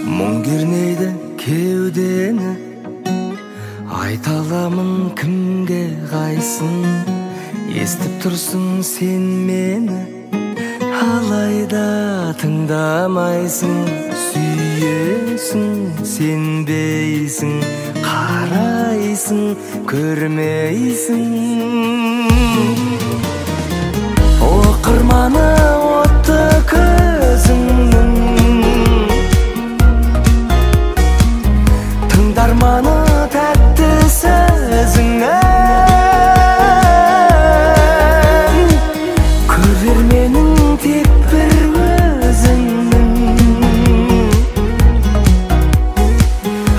Мұң кернейді кеудені, айта аламын кімге қайсын. Естіп тұрсың сен мені, алайда тыңдамайсың. Сүйесің, сенбейсің, қарайсың, көрмейсің. Оқырманы отты көзіңнің, тыңдарманы тәтті сөзіңнен. Көрерменің тек бір өзіңнің,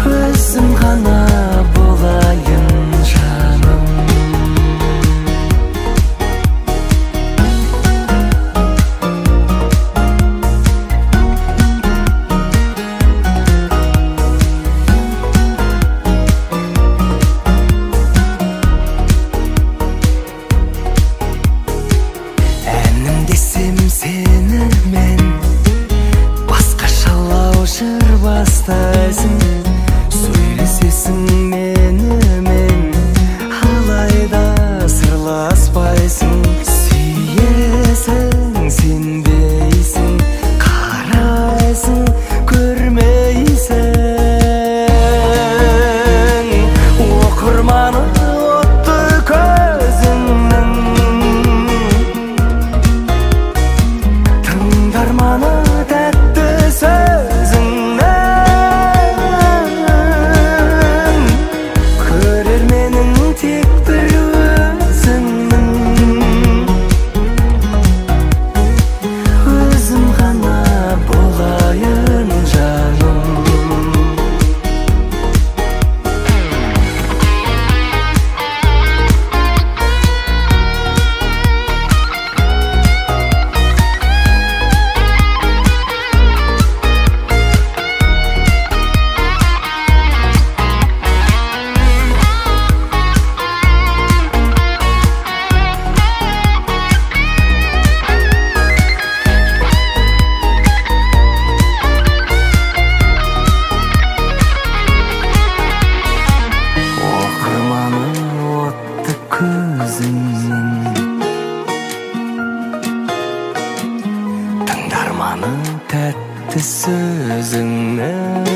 өзім ғана болайын жаным. Әнім десем сені мен, басқашалау жыр бастайсың. Сөйлесесің менімен, алайда сырласпайсың. Сүйесің, сенбейсің, қарайсың, көрмейсің. Оқырманы отты көзіңнің, тыңдарманы тәтті сөзіңнен. Көрерменің тек бір өзіңнің, өзім ғана болайын жаным. Оқырманы отты көзіңнің, тыңдарманы тәтті сөзіңнен.